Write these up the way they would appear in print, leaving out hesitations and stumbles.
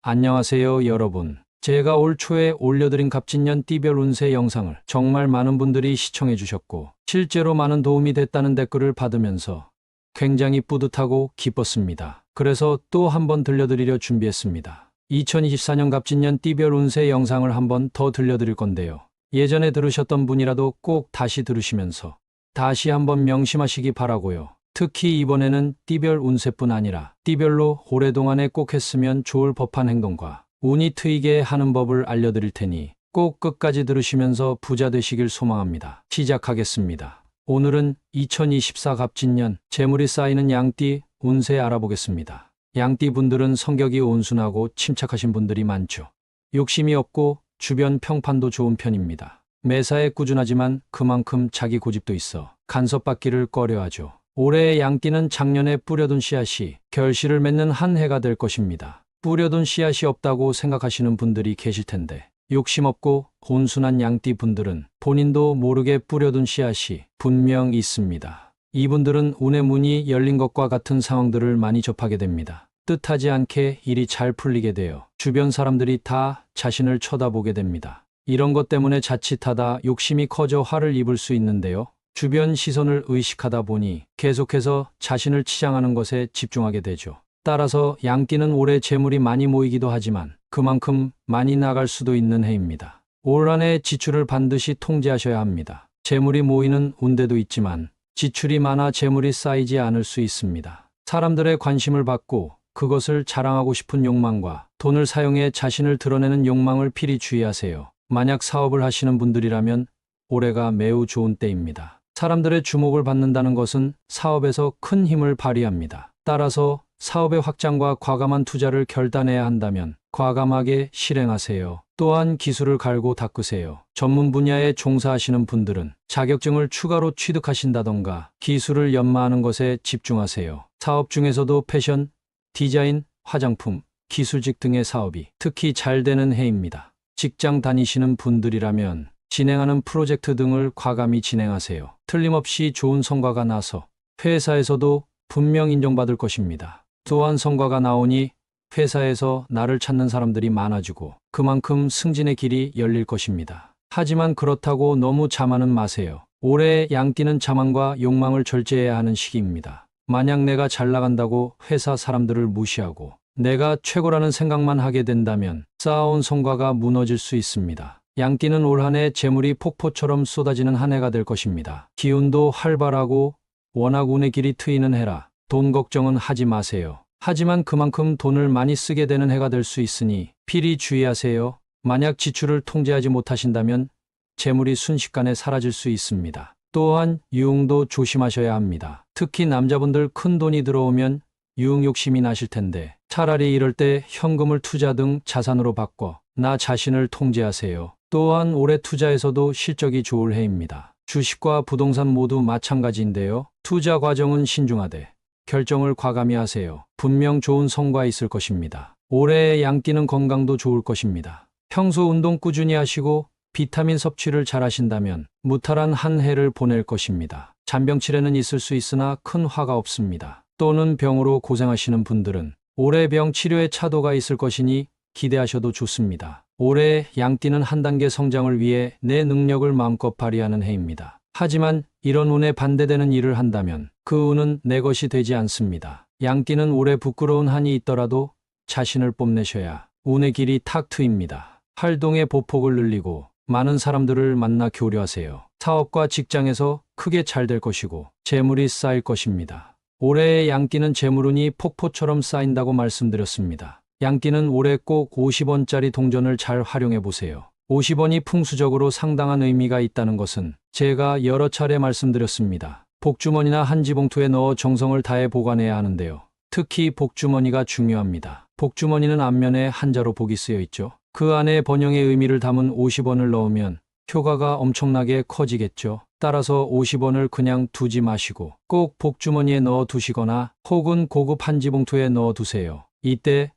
안녕하세요, 여러분. 제가 올 초에 올려드린 갑진년 띠별 운세 영상을 정말 많은 분들이 시청해 주셨고, 실제로 많은 도움이 됐다는 댓글을 받으면서 굉장히 뿌듯하고 기뻤습니다. 그래서 또 한번 들려드리려 준비했습니다. 2024년 갑진년 띠별 운세 영상을 한번 더 들려드릴 건데요. 예전에 들으셨던 분이라도 꼭 다시 들으시면서 다시 한번 명심하시기 바라고요. 특히 이번에는 띠별 운세뿐 아니라 띠별로 오랫동안에 꼭 했으면 좋을 법한 행동과 운이 트이게 하는 법을 알려드릴 테니 꼭 끝까지 들으시면서 부자 되시길 소망합니다. 시작하겠습니다. 오늘은 2024 갑진년 재물이 쌓이는 양띠 운세 알아보겠습니다. 양띠 분들은 성격이 온순하고 침착하신 분들이 많죠. 욕심이 없고 주변 평판도 좋은 편입니다. 매사에 꾸준하지만 그만큼 자기 고집도 있어 간섭받기를 꺼려하죠. 올해의 양띠는 작년에 뿌려둔 씨앗이 결실을 맺는 한 해가 될 것입니다. 뿌려둔 씨앗이 없다고 생각하시는 분들이 계실 텐데, 욕심 없고 온순한 양띠 분들은 본인도 모르게 뿌려둔 씨앗이 분명 있습니다. 이분들은 운의 문이 열린 것과 같은 상황들을 많이 접하게 됩니다. 뜻하지 않게 일이 잘 풀리게 되어 주변 사람들이 다 자신을 쳐다보게 됩니다. 이런 것 때문에 자칫하다 욕심이 커져 화를 입을 수 있는데요. 주변 시선을 의식하다 보니 계속해서 자신을 치장하는 것에 집중하게 되죠. 따라서 양띠는 올해 재물이 많이 모이기도 하지만 그만큼 많이 나갈 수도 있는 해입니다. 올 한 해 지출을 반드시 통제하셔야 합니다. 재물이 모이는 운대도 있지만 지출이 많아 재물이 쌓이지 않을 수 있습니다. 사람들의 관심을 받고 그것을 자랑하고 싶은 욕망과 돈을 사용해 자신을 드러내는 욕망을 필히 주의하세요. 만약 사업을 하시는 분들이라면 올해가 매우 좋은 때입니다. 사람들의 주목을 받는다는 것은 사업에서 큰 힘을 발휘합니다. 따라서 사업의 확장과 과감한 투자를 결단해야 한다면 과감하게 실행하세요. 또한 기술을 갈고 닦으세요. 전문 분야에 종사하시는 분들은 자격증을 추가로 취득하신다던가 기술을 연마하는 것에 집중하세요. 사업 중에서도 패션, 디자인, 화장품, 기술직 등의 사업이 특히 잘 되는 해입니다. 직장 다니시는 분들이라면 진행하는 프로젝트 등을 과감히 진행하세요. 틀림없이 좋은 성과가 나서 회사에서도 분명 인정받을 것입니다. 또한 성과가 나오니 회사에서 나를 찾는 사람들이 많아지고 그만큼 승진의 길이 열릴 것입니다. 하지만 그렇다고 너무 자만은 마세요. 올해 양띠는 자만과 욕망을 절제해야 하는 시기입니다. 만약 내가 잘 나간다고 회사 사람들을 무시하고 내가 최고라는 생각만 하게 된다면 쌓아온 성과가 무너질 수 있습니다. 양띠는 올 한 해 재물이 폭포처럼 쏟아지는 한 해가 될 것입니다. 기운도 활발하고 워낙 운의 길이 트이는 해라 돈 걱정은 하지 마세요. 하지만 그만큼 돈을 많이 쓰게 되는 해가 될 수 있으니 필히 주의하세요. 만약 지출을 통제하지 못하신다면 재물이 순식간에 사라질 수 있습니다. 또한 유흥도 조심하셔야 합니다. 특히 남자분들 큰 돈이 들어오면 유흥 욕심이 나실 텐데 차라리 이럴 때 현금을 투자 등 자산으로 바꿔 나 자신을 통제하세요. 또한 올해 투자에서도 실적이 좋을 해입니다. 주식과 부동산 모두 마찬가지인데요. 투자 과정은 신중하되 결정을 과감히 하세요. 분명 좋은 성과 있을 것입니다. 올해의 양띠는 건강도 좋을 것입니다. 평소 운동 꾸준히 하시고 비타민 섭취를 잘 하신다면 무탈한 한 해를 보낼 것입니다. 잔병치레는 있을 수 있으나 큰 화가 없습니다. 또는 병으로 고생하시는 분들은 올해 병 치료에 차도가 있을 것이니 기대하셔도 좋습니다. 올해 양띠는 한 단계 성장을 위해 내 능력을 마음껏 발휘하는 해입니다. 하지만 이런 운에 반대되는 일을 한다면 그 운은 내 것이 되지 않습니다. 양띠는 올해 부끄러운 한이 있더라도 자신을 뽐내셔야 운의 길이 탁 트입니다. 활동의 보폭을 늘리고 많은 사람들을 만나 교류하세요. 사업과 직장에서 크게 잘 될 것이고 재물이 쌓일 것입니다. 올해의 양띠는 재물운이 폭포처럼 쌓인다고 말씀드렸습니다. 양띠는 올해 꼭 50원짜리 동전을 잘 활용해 보세요. 50원이 풍수적으로 상당한 의미가 있다는 것은 제가 여러 차례 말씀드렸습니다. 복주머니나 한지봉투에 넣어 정성을 다해 보관해야 하는데요. 특히 복주머니가 중요합니다. 복주머니는 앞면에 한자로 복이 쓰여 있죠. 그 안에 번영의 의미를 담은 50원을 넣으면 효과가 엄청나게 커지겠죠. 따라서 50원을 그냥 두지 마시고 꼭 복주머니에 넣어 두시거나 혹은 고급 한지봉투에 넣어 두세요. 이때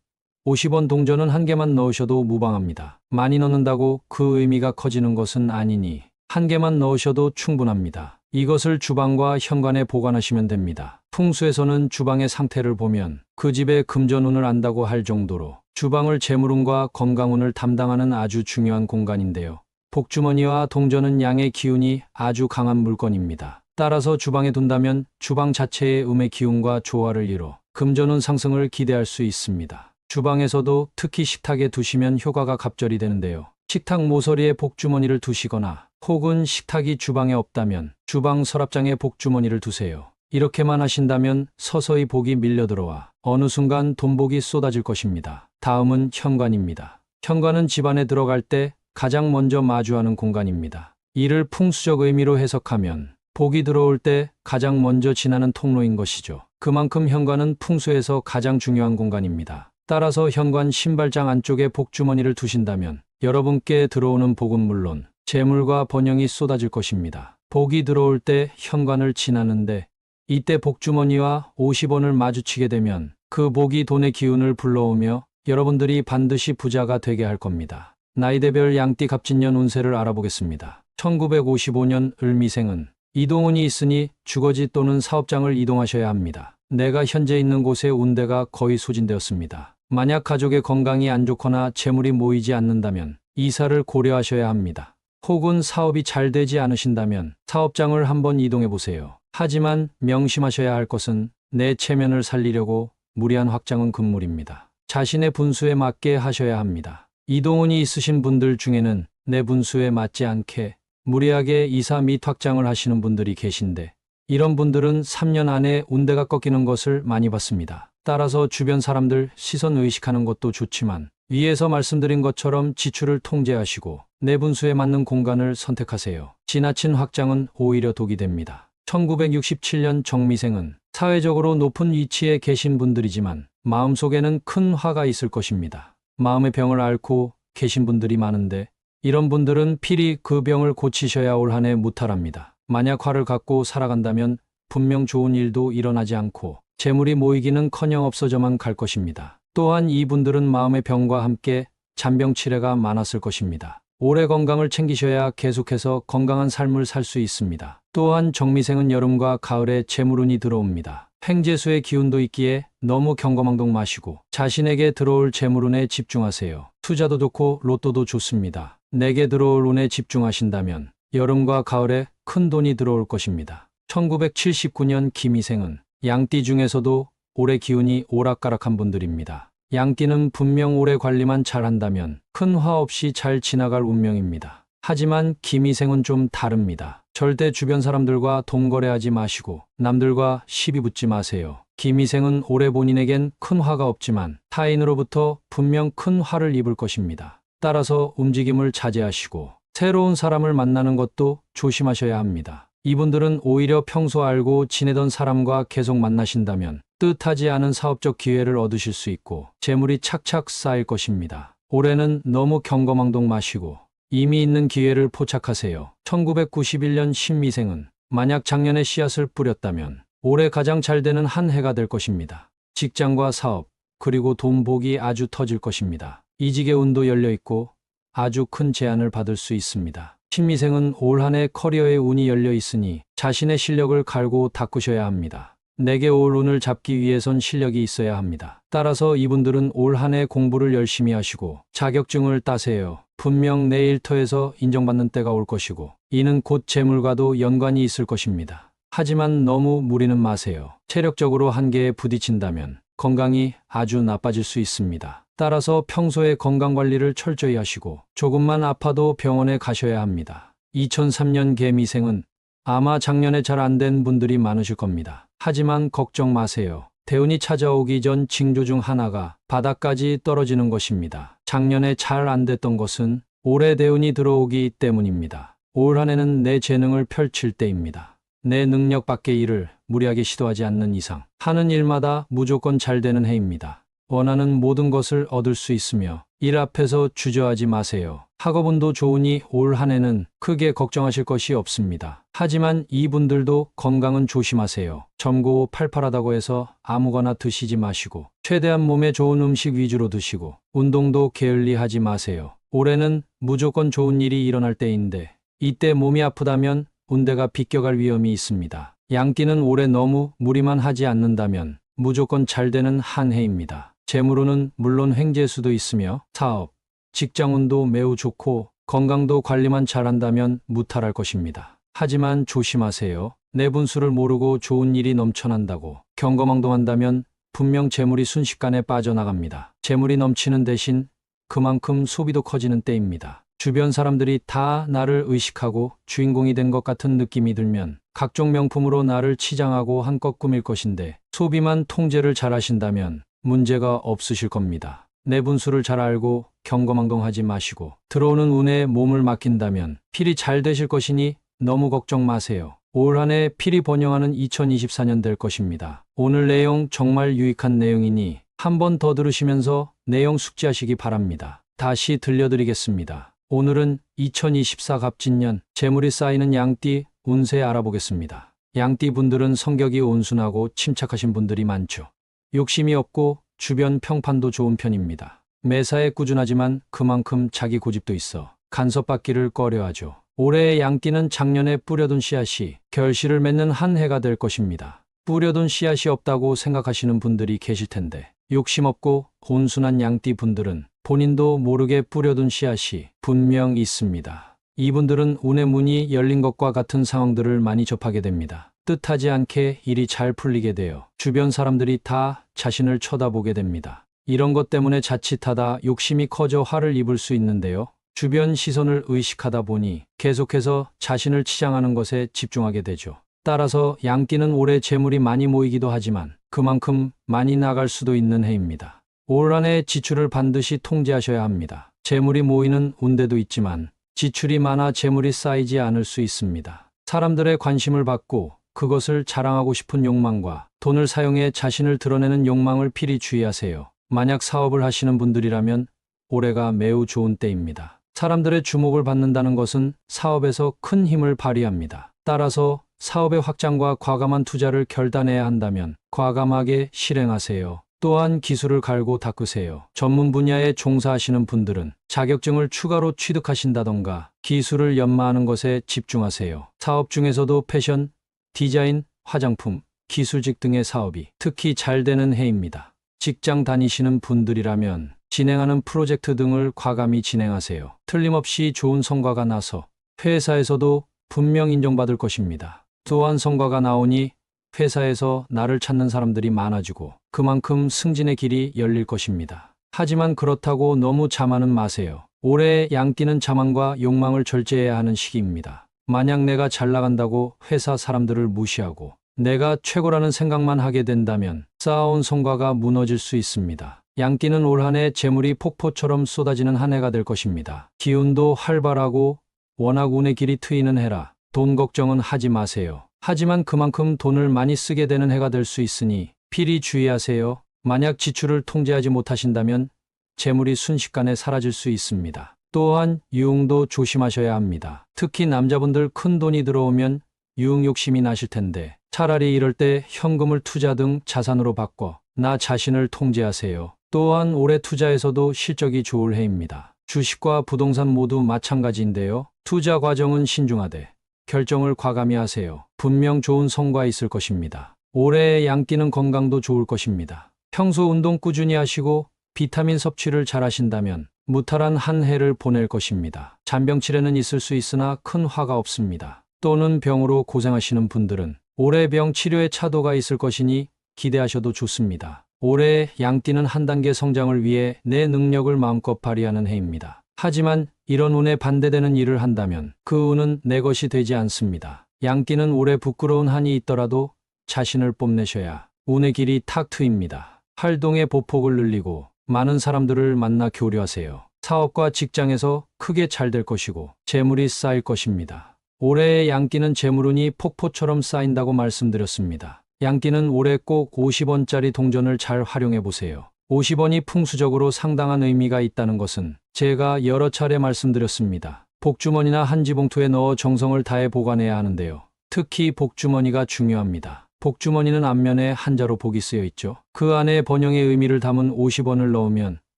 50원 동전은 한 개만 넣으셔도 무방합니다. 많이 넣는다고 그 의미가 커지는 것은 아니니 한 개만 넣으셔도 충분합니다. 이것을 주방과 현관에 보관하시면 됩니다. 풍수에서는 주방의 상태를 보면 그 집의 금전운을 안다고 할 정도로 주방을 재물운과 건강운을 담당하는 아주 중요한 공간인데요. 복주머니와 동전은 양의 기운이 아주 강한 물건입니다. 따라서 주방에 둔다면 주방 자체의 음의 기운과 조화를 이뤄 금전운 상승을 기대할 수 있습니다. 주방에서도 특히 식탁에 두시면 효과가 갑절이 되는데요. 식탁 모서리에 복주머니를 두시거나 혹은 식탁이 주방에 없다면 주방 서랍장에 복주머니를 두세요. 이렇게만 하신다면 서서히 복이 밀려들어와 어느 순간 돈복이 쏟아질 것입니다. 다음은 현관입니다. 현관은 집안에 들어갈 때 가장 먼저 마주하는 공간입니다. 이를 풍수적 의미로 해석하면 복이 들어올 때 가장 먼저 지나는 통로인 것이죠. 그만큼 현관은 풍수에서 가장 중요한 공간입니다. 따라서 현관 신발장 안쪽에 복주머니를 두신다면 여러분께 들어오는 복은 물론 재물과 번영이 쏟아질 것입니다. 복이 들어올 때 현관을 지나는데 이때 복주머니와 50원을 마주치게 되면 그 복이 돈의 기운을 불러오며 여러분들이 반드시 부자가 되게 할 겁니다. 나이대별 양띠 갑진년 운세를 알아보겠습니다. 1955년 을미생은 이동운이 있으니 주거지 또는 사업장을 이동하셔야 합니다. 내가 현재 있는 곳의 운대가 거의 소진되었습니다. 만약 가족의 건강이 안 좋거나 재물이 모이지 않는다면 이사를 고려하셔야 합니다. 혹은 사업이 잘 되지 않으신다면 사업장을 한번 이동해 보세요. 하지만 명심하셔야 할 것은 내 체면을 살리려고 무리한 확장은 금물입니다. 자신의 분수에 맞게 하셔야 합니다. 이동운이 있으신 분들 중에는 내 분수에 맞지 않게 무리하게 이사 및 확장을 하시는 분들이 계신데 이런 분들은 3년 안에 운대가 꺾이는 것을 많이 봤습니다. 따라서 주변 사람들 시선 의식하는 것도 좋지만 위에서 말씀드린 것처럼 지출을 통제하시고 내 분수에 맞는 공간을 선택하세요. 지나친 확장은 오히려 독이 됩니다. 1967년 정미생은 사회적으로 높은 위치에 계신 분들이지만 마음속에는 큰 화가 있을 것입니다. 마음의 병을 앓고 계신 분들이 많은데 이런 분들은 필히 그 병을 고치셔야 올 한 해 무탈합니다. 만약 화를 갖고 살아간다면 분명 좋은 일도 일어나지 않고 재물이 모이기는커녕 없어져만 갈 것입니다. 또한 이분들은 마음의 병과 함께 잔병치레가 많았을 것입니다. 올해 건강을 챙기셔야 계속해서 건강한 삶을 살 수 있습니다. 또한 정미생은 여름과 가을에 재물운이 들어옵니다. 횡재수의 기운도 있기에 너무 경거망동 마시고 자신에게 들어올 재물운에 집중하세요. 투자도 좋고 로또도 좋습니다. 내게 들어올 운에 집중하신다면 여름과 가을에 큰 돈이 들어올 것입니다. 1979년 김희생은 양띠 중에서도 올해 기운이 오락가락한 분들입니다. 양띠는 분명 올해 관리만 잘한다면 큰 화 없이 잘 지나갈 운명입니다. 하지만 김희생은 좀 다릅니다. 절대 주변 사람들과 돈거래하지 마시고 남들과 시비 붙지 마세요. 김희생은 올해 본인에겐 큰 화가 없지만 타인으로부터 분명 큰 화를 입을 것입니다. 따라서 움직임을 자제하시고 새로운 사람을 만나는 것도 조심하셔야 합니다. 이분들은 오히려 평소 알고 지내던 사람과 계속 만나신다면 뜻하지 않은 사업적 기회를 얻으실 수 있고 재물이 착착 쌓일 것입니다. 올해는 너무 경거망동 마시고 이미 있는 기회를 포착하세요. 1991년 신미생은 만약 작년에 씨앗을 뿌렸다면 올해 가장 잘 되는 한 해가 될 것입니다. 직장과 사업 그리고 돈복이 아주 터질 것입니다. 이직의 운도 열려있고 아주 큰 제안을 받을 수 있습니다. 신미생은 올 한 해 커리어의 운이 열려 있으니 자신의 실력을 갈고 닦으셔야 합니다. 내게 올 운을 잡기 위해선 실력이 있어야 합니다. 따라서 이분들은 올 한 해 공부를 열심히 하시고 자격증을 따세요. 분명 내 일터에서 인정받는 때가 올 것이고 이는 곧 재물과도 연관이 있을 것입니다. 하지만 너무 무리는 마세요. 체력적으로 한계에 부딪힌다면 건강이 아주 나빠질 수 있습니다. 따라서 평소에 건강관리를 철저히 하시고 조금만 아파도 병원에 가셔야 합니다. 2003년 개미생은 아마 작년에 잘 안 된 분들이 많으실 겁니다. 하지만 걱정 마세요. 대운이 찾아오기 전 징조 중 하나가 바닥까지 떨어지는 것입니다. 작년에 잘 안 됐던 것은 올해 대운이 들어오기 때문입니다. 올 한 해는 내 재능을 펼칠 때입니다. 내 능력 밖의 일을 무리하게 시도하지 않는 이상 하는 일마다 무조건 잘 되는 해입니다. 원하는 모든 것을 얻을 수 있으며 일 앞에서 주저하지 마세요. 학업운도 좋으니 올 한 해는 크게 걱정하실 것이 없습니다. 하지만 이분들도 건강은 조심하세요. 점고 팔팔하다고 해서 아무거나 드시지 마시고 최대한 몸에 좋은 음식 위주로 드시고 운동도 게을리하지 마세요. 올해는 무조건 좋은 일이 일어날 때인데 이때 몸이 아프다면 운대가 비껴갈 위험이 있습니다. 양띠는 올해 너무 무리만 하지 않는다면 무조건 잘 되는 한 해입니다. 재물운은 물론 횡재수도 있으며 사업, 직장운도 매우 좋고 건강도 관리만 잘한다면 무탈할 것입니다. 하지만 조심하세요. 내 분수를 모르고 좋은 일이 넘쳐난다고 경거망동한다면 분명 재물이 순식간에 빠져나갑니다. 재물이 넘치는 대신 그만큼 소비도 커지는 때입니다. 주변 사람들이 다 나를 의식하고 주인공이 된 것 같은 느낌이 들면 각종 명품으로 나를 치장하고 한껏 꾸밀 것인데 소비만 통제를 잘 하신다면 문제가 없으실 겁니다. 내 분수를 잘 알고 경거망동하지 마시고 들어오는 운에 몸을 맡긴다면 필히 잘 되실 것이니 너무 걱정 마세요. 올 한 해 필히 번영하는 2024년 될 것입니다. 오늘 내용 정말 유익한 내용이니 한 번 더 들으시면서 내용 숙지하시기 바랍니다. 다시 들려드리겠습니다. 오늘은 2024 갑진년 재물이 쌓이는 양띠 운세 알아보겠습니다. 양띠 분들은 성격이 온순하고 침착하신 분들이 많죠. 욕심이 없고 주변 평판도 좋은 편입니다. 매사에 꾸준하지만 그만큼 자기 고집도 있어 간섭받기를 꺼려하죠. 올해의 양띠는 작년에 뿌려둔 씨앗이 결실을 맺는 한 해가 될 것입니다. 뿌려둔 씨앗이 없다고 생각하시는 분들이 계실 텐데 욕심 없고 온순한 양띠 분들은 본인도 모르게 뿌려둔 씨앗이 분명 있습니다. 이분들은 운의 문이 열린 것과 같은 상황들을 많이 접하게 됩니다. 뜻하지 않게 일이 잘 풀리게 되어 주변 사람들이 다 자신을 쳐다보게 됩니다. 이런 것 때문에 자칫하다 욕심이 커져 화를 입을 수 있는데요. 주변 시선을 의식하다 보니 계속해서 자신을 치장하는 것에 집중하게 되죠. 따라서 양띠는 올해 재물이 많이 모이기도 하지만 그만큼 많이 나갈 수도 있는 해입니다. 올 한 해 지출을 반드시 통제하셔야 합니다. 재물이 모이는 운대도 있지만 지출이 많아 재물이 쌓이지 않을 수 있습니다. 사람들의 관심을 받고 그것을 자랑하고 싶은 욕망과 돈을 사용해 자신을 드러내는 욕망을 필히 주의하세요. 만약 사업을 하시는 분들이라면 올해가 매우 좋은 때입니다. 사람들의 주목을 받는다는 것은 사업에서 큰 힘을 발휘합니다. 따라서 사업의 확장과 과감한 투자를 결단해야 한다면 과감하게 실행하세요. 또한 기술을 갈고 닦으세요. 전문 분야에 종사하시는 분들은 자격증을 추가로 취득하신다던가 기술을 연마하는 것에 집중하세요. 사업 중에서도 패션, 디자인, 화장품, 기술직 등의 사업이 특히 잘 되는 해입니다. 직장 다니시는 분들이라면 진행하는 프로젝트 등을 과감히 진행하세요. 틀림없이 좋은 성과가 나서 회사에서도 분명 인정받을 것입니다. 또한 성과가 나오니 회사에서 나를 찾는 사람들이 많아지고 그만큼 승진의 길이 열릴 것입니다. 하지만 그렇다고 너무 자만은 마세요. 올해 양띠는 자만과 욕망을 절제해야 하는 시기입니다. 만약 내가 잘 나간다고 회사 사람들을 무시하고 내가 최고라는 생각만 하게 된다면 쌓아온 성과가 무너질 수 있습니다. 양띠는 올 한 해 재물이 폭포처럼 쏟아지는 한 해가 될 것입니다. 기운도 활발하고 워낙 운의 길이 트이는 해라 돈 걱정은 하지 마세요. 하지만 그만큼 돈을 많이 쓰게 되는 해가 될 수 있으니 필히 주의하세요. 만약 지출을 통제하지 못하신다면 재물이 순식간에 사라질 수 있습니다. 또한 유흥도 조심하셔야 합니다. 특히 남자분들 큰 돈이 들어오면 유흥 욕심이 나실 텐데 차라리 이럴 때 현금을 투자 등 자산으로 바꿔 나 자신을 통제하세요. 또한 올해 투자에서도 실적이 좋을 해입니다. 주식과 부동산 모두 마찬가지인데요. 투자 과정은 신중하되 결정을 과감히 하세요. 분명 좋은 성과 있을 것입니다. 올해의 양띠는 건강도 좋을 것입니다. 평소 운동 꾸준히 하시고 비타민 섭취를 잘 하신다면 무탈한 한 해를 보낼 것입니다. 잔병치레는 있을 수 있으나 큰 화가 없습니다. 또는 병으로 고생하시는 분들은 올해 병 치료에 차도가 있을 것이니 기대하셔도 좋습니다. 올해 양띠는 한 단계 성장을 위해 내 능력을 마음껏 발휘하는 해입니다. 하지만 이런 운에 반대되는 일을 한다면 그 운은 내 것이 되지 않습니다. 양띠는 올해 부끄러운 한이 있더라도 자신을 뽐내셔야 운의 길이 탁 트입니다. 활동의 보폭을 늘리고 많은 사람들을 만나 교류하세요. 사업과 직장에서 크게 잘 될 것이고 재물이 쌓일 것입니다. 올해의 양띠는 재물운이 폭포처럼 쌓인다고 말씀드렸습니다. 양띠는 올해 꼭 50원짜리 동전을 잘 활용해 보세요. 50원이 풍수적으로 상당한 의미가 있다는 것은 제가 여러 차례 말씀드렸습니다. 복주머니나 한지봉투에 넣어 정성을 다해 보관해야 하는데요. 특히 복주머니가 중요합니다. 복주머니는 앞면에 한자로 복이 쓰여 있죠. 그 안에 번영의 의미를 담은 50원을 넣으면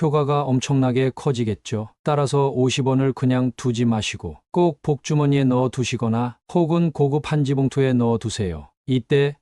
효과가 엄청나게 커지겠죠. 따라서 50원을 그냥 두지 마시고 꼭 복주머니에 넣어 두시거나 혹은 고급 한지봉투에 넣어 두세요. 이때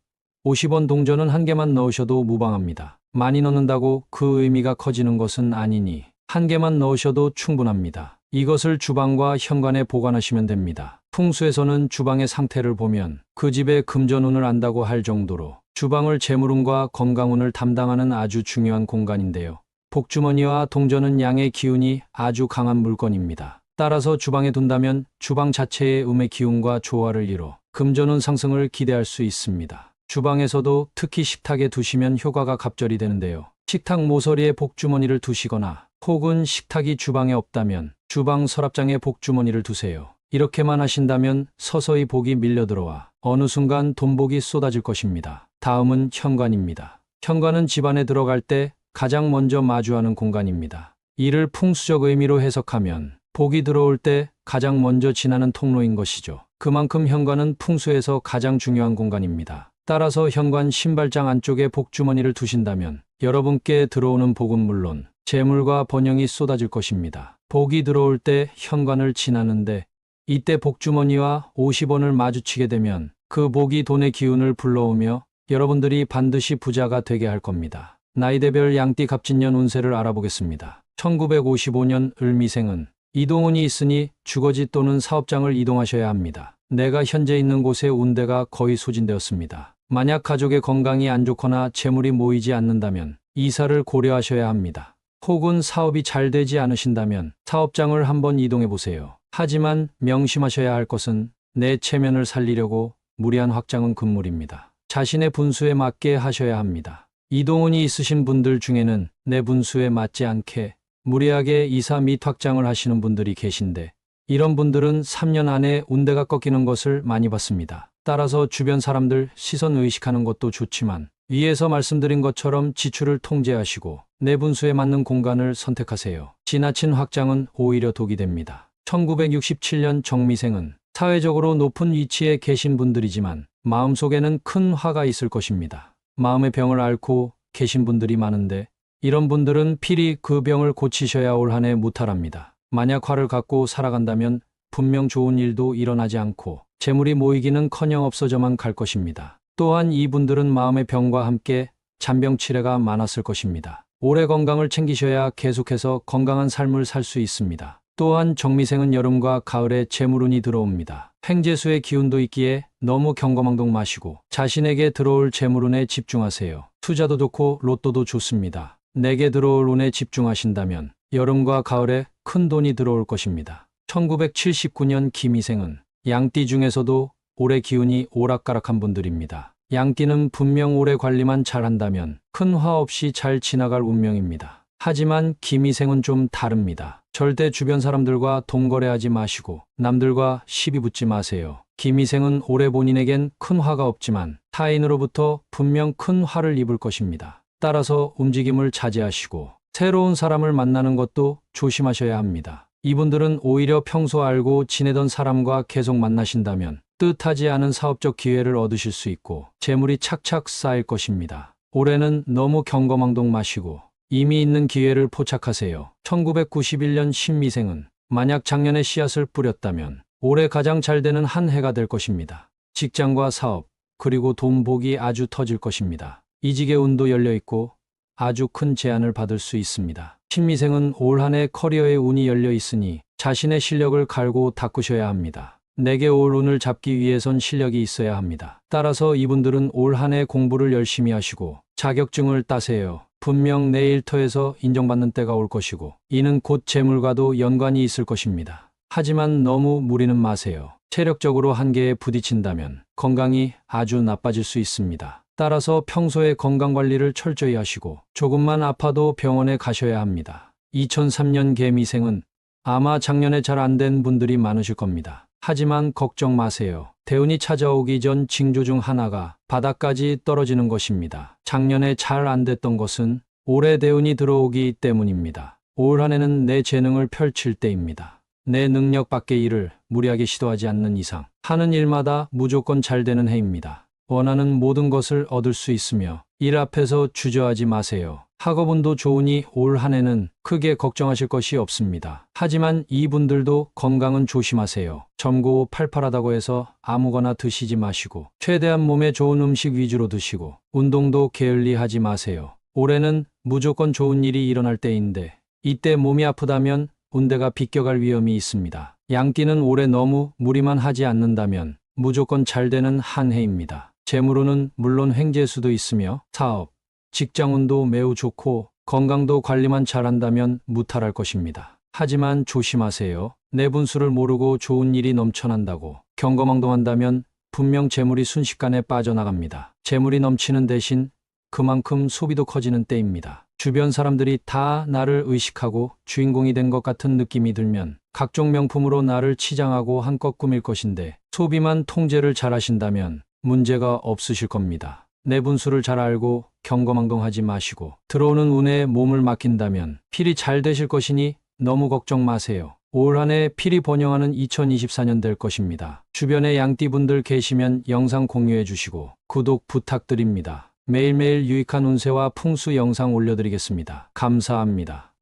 50원 동전은 한 개만 넣으셔도 무방합니다. 많이 넣는다고 그 의미가 커지는 것은 아니니 한 개만 넣으셔도 충분합니다. 이것을 주방과 현관에 보관하시면 됩니다. 풍수에서는 주방의 상태를 보면 그 집의 금전운을 안다고 할 정도로 주방을 재물운과 건강운을 담당하는 아주 중요한 공간인데요. 복주머니와 동전은 양의 기운이 아주 강한 물건입니다. 따라서 주방에 둔다면 주방 자체의 음의 기운과 조화를 이뤄 금전운 상승을 기대할 수 있습니다. 주방에서도 특히 식탁에 두시면 효과가 갑절이 되는데요. 식탁 모서리에 복주머니를 두시거나 혹은 식탁이 주방에 없다면 주방 서랍장에 복주머니를 두세요. 이렇게만 하신다면 서서히 복이 밀려 들어와 어느 순간 돈복이 쏟아질 것입니다. 다음은 현관입니다. 현관은 집안에 들어갈 때 가장 먼저 마주하는 공간입니다. 이를 풍수적 의미로 해석하면 복이 들어올 때 가장 먼저 지나는 통로인 것이죠. 그만큼 현관은 풍수에서 가장 중요한 공간입니다. 따라서 현관 신발장 안쪽에 복주머니를 두신다면 여러분께 들어오는 복은 물론 재물과 번영이 쏟아질 것입니다. 복이 들어올 때 현관을 지나는데 이때 복주머니와 50원을 마주치게 되면 그 복이 돈의 기운을 불러오며 여러분들이 반드시 부자가 되게 할 겁니다. 나이대별 양띠 갑진년 운세를 알아보겠습니다. 1955년 을미생은 이동운이 있으니 주거지 또는 사업장을 이동하셔야 합니다. 내가 현재 있는 곳의 운대가 거의 소진되었습니다. 만약 가족의 건강이 안 좋거나 재물이 모이지 않는다면 이사를 고려하셔야 합니다. 혹은 사업이 잘 되지 않으신다면 사업장을 한번 이동해 보세요. 하지만 명심하셔야 할 것은 내 체면을 살리려고 무리한 확장은 금물입니다. 자신의 분수에 맞게 하셔야 합니다. 이동운이 있으신 분들 중에는 내 분수에 맞지 않게 무리하게 이사 및 확장을 하시는 분들이 계신데 이런 분들은 3년 안에 운대가 꺾이는 것을 많이 봤습니다. 따라서 주변 사람들 시선 의식하는 것도 좋지만 위에서 말씀드린 것처럼 지출을 통제하시고 내 분수에 맞는 공간을 선택하세요. 지나친 확장은 오히려 독이 됩니다. 1967년 정미생은 사회적으로 높은 위치에 계신 분들이지만 마음속에는 큰 화가 있을 것입니다. 마음의 병을 앓고 계신 분들이 많은데 이런 분들은 필히 그 병을 고치셔야 올 한 해 무탈합니다. 만약 화를 갖고 살아간다면 분명 좋은 일도 일어나지 않고 재물이 모이기는커녕 없어져만 갈 것입니다. 또한 이분들은 마음의 병과 함께 잔병치레가 많았을 것입니다. 오래 건강을 챙기셔야 계속해서 건강한 삶을 살 수 있습니다. 또한 정미생은 여름과 가을에 재물운이 들어옵니다. 횡재수의 기운도 있기에 너무 경거망동 마시고 자신에게 들어올 재물운에 집중하세요. 투자도 좋고 로또도 좋습니다. 내게 들어올 운에 집중하신다면 여름과 가을에 큰 돈이 들어올 것입니다. 1979년 김희생은 양띠 중에서도 올해 기운이 오락가락한 분들입니다. 양띠는 분명 올해 관리만 잘한다면 큰 화 없이 잘 지나갈 운명입니다. 하지만 김희생은 좀 다릅니다. 절대 주변 사람들과 돈거래하지 마시고 남들과 시비 붙지 마세요. 김희생은 올해 본인에겐 큰 화가 없지만 타인으로부터 분명 큰 화를 입을 것입니다. 따라서 움직임을 자제하시고 새로운 사람을 만나는 것도 조심하셔야 합니다. 이분들은 오히려 평소 알고 지내던 사람과 계속 만나신다면 뜻하지 않은 사업적 기회를 얻으실 수 있고 재물이 착착 쌓일 것입니다. 올해는 너무 경거망동 마시고 이미 있는 기회를 포착하세요. 1991년 신미생은 만약 작년에 씨앗을 뿌렸다면 올해 가장 잘 되는 한 해가 될 것입니다. 직장과 사업 그리고 돈복이 아주 터질 것입니다. 이직의 운도 열려있고 아주 큰 제안을 받을 수 있습니다. 신미생은 올 한 해 커리어의 운이 열려 있으니 자신의 실력을 갈고 닦으셔야 합니다. 내게 올 운을 잡기 위해선 실력이 있어야 합니다. 따라서 이분들은 올 한 해 공부를 열심히 하시고 자격증을 따세요. 분명 내 일터에서 인정받는 때가 올 것이고 이는 곧 재물과도 연관이 있을 것입니다. 하지만 너무 무리는 마세요. 체력적으로 한계에 부딪힌다면 건강이 아주 나빠질 수 있습니다. 따라서 평소에 건강관리를 철저히 하시고 조금만 아파도 병원에 가셔야 합니다. 2003년 개미생은 아마 작년에 잘 안 된 분들이 많으실 겁니다. 하지만 걱정 마세요. 대운이 찾아오기 전 징조 중 하나가 바닥까지 떨어지는 것입니다. 작년에 잘 안 됐던 것은 올해 대운이 들어오기 때문입니다. 올 한 해는 내 재능을 펼칠 때입니다. 내 능력 밖의 일을 무리하게 시도하지 않는 이상 하는 일마다 무조건 잘 되는 해입니다. 원하는 모든 것을 얻을 수 있으며 일 앞에서 주저하지 마세요. 학업운도 좋으니 올 한 해는 크게 걱정하실 것이 없습니다. 하지만 이분들도 건강은 조심하세요. 점고 팔팔하다고 해서 아무거나 드시지 마시고 최대한 몸에 좋은 음식 위주로 드시고 운동도 게을리 하지 마세요. 올해는 무조건 좋은 일이 일어날 때인데 이때 몸이 아프다면 운대가 비껴갈 위험이 있습니다. 양띠는 올해 너무 무리만 하지 않는다면 무조건 잘 되는 한 해입니다. 재물운은 물론 횡재수도 있으며 사업, 직장운도 매우 좋고 건강도 관리만 잘한다면 무탈할 것입니다. 하지만 조심하세요. 내 분수를 모르고 좋은 일이 넘쳐난다고 경거망동한다면 분명 재물이 순식간에 빠져나갑니다. 재물이 넘치는 대신 그만큼 소비도 커지는 때입니다. 주변 사람들이 다 나를 의식하고 주인공이 된 것 같은 느낌이 들면 각종 명품으로 나를 치장하고 한껏 꾸밀 것인데 소비만 통제를 잘 하신다면 문제가 없으실 겁니다. 내 분수를 잘 알고 경거망동하지 마시고 들어오는 운에 몸을 맡긴다면 필히 잘 되실 것이니 너무 걱정 마세요. 올 한 해 필히 번영하는 2024년 될 것입니다. 주변에 양띠분들 계시면 영상 공유해 주시고 구독 부탁드립니다. 매일매일 유익한 운세와 풍수 영상 올려드리겠습니다. 감사합니다.